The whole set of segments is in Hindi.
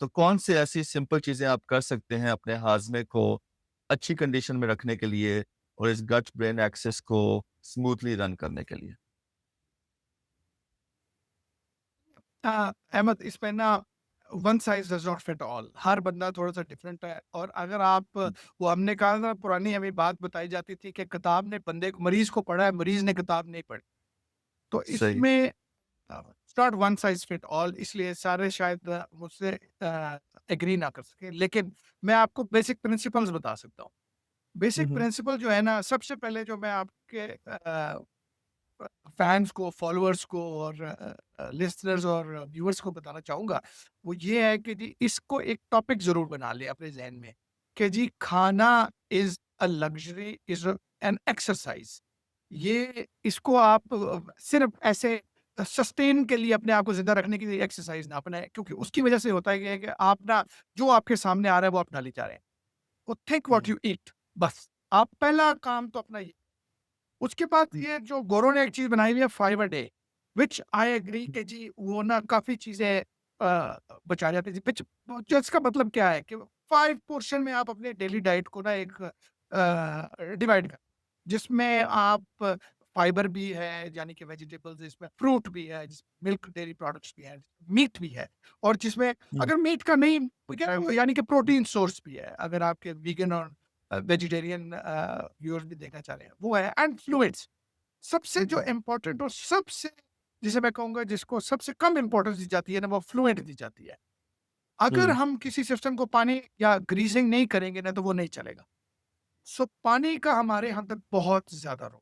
तो कौन से ऐसी सिंपल चीज़ें आप कर सकते हैं अपने हाज़मे को अच्छी कंडीशन में रखने के लिए और इस गट ब्रेन एक्सेस को स्मूथली रन करने के लिए? अहमद, इसमें ना one size does not fit all. हर बंदा थोड़ा सा डिफरेंट है। और अगर आप हुँ, वो हमने कहा ना, पुरानी हमें बात बताई जाती थी कि किताब ने बंदे को, मरीज को पढ़ा है, मरीज ने किताब नहीं पढ़ी। तो सही। इसमें not one size fit all, इसलिए सारे शायद मुझसे एग्री ना कर सके, लेकिन मैं आपको बेसिक प्रिंसिपल्स बता सकता हूँ। हुँ, बेसिक हुँ। प्रिंसिपल जो है ना, सबसे पहले जो मैं आपके फैन्स को, फॉलोअर्स को और लिसनर्स और व्यूअर्स को बताना चाहूँगा, वो ये है कि जी इसको एक टॉपिक ज़रूर बना लें अपने ज़हन में कि जी खाना is a luxury, is an exercise. ये इसको आप सिर्फ़ ऐसे सस्टेन के लिए, अपने आप को ज़िंदा रखने के लिए एक्सरसाइज़ ना अपनाएँ, क्योंकि उसकी वज़ह से होता है ये है कि आप ना, जो आपके सामने आ रहा है वो आप डाली जा रहे हैं। तो think what hmm, you eat, बस। आप पहला काम तो अपना ये। उसके बाद ये जो गोरों ने एक चीज़ बनाई हुई है, five a day, which I agree हुँ, कि जी वो ना काफ़ी चीज़ें बचा जाती थी। व्हिच जो इसका मतलब क्या है कि 5 पोर्शन में आप अपने डेली डाइट को ना एक डिवाइड करें, जिसमें आप फाइबर भी है, यानी कि वेजिटेबल्स, इसमें फ्रूट भी है, जिसमें मिल्क डेयरी प्रोडक्ट्स भी हैं, मीट भी है, और जिसमें हुँ, अगर मीट का नहीं, क्या है, यानी कि प्रोटीन सोर्स भी है, अगर आपके वीगन और वेजिटेरियन व्यूअर्स भी देखना चाह रहे हैं, वो है। एंड फ्लूइड्स, सबसे जो इम्पोर्टेंट और सबसे, जिसे मैं कहूँगा जिसको सबसे कम इम्पोर्टेंस दी जाती है ना, वो फ्लूइड दी जाती है। अगर हुँ, हम किसी सिस्टम को पानी या ग्रीसिंग नहीं करेंगे ना, तो वो नहीं चलेगा। सो पानी का हमारे अंदर बहुत ज़्यादा रोल।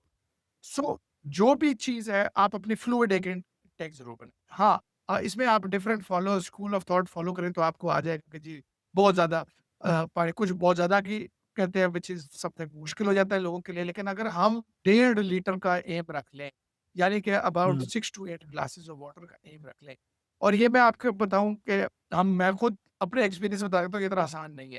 सो जो भी चीज़ है, आप अपनी फ्लूइड एक इनटेक ज़रूर बनाएँ। हाँ, इसमें आप different follow school of thought follow करें तो आपको आ जाएगा कि जी बहुत ज़्यादा पानी, कुछ बहुत ज़्यादा की कहते हैं, व्हिच इज़ समथिंग मुश्किल हो जाता है लोगों के लिए। लेकिन अगर हम 1.5 लीटर का एम रख लें, यानी कि अबाउट हुँ। 6 टू 8 ग्लासेस ऑफ वाटर का एम रख लें, और ये मैं आपको बताऊँ कि हम मैं खुद अपने एक्सपीरियंस से बता सकता हूँ, ये इतना आसान नहीं है।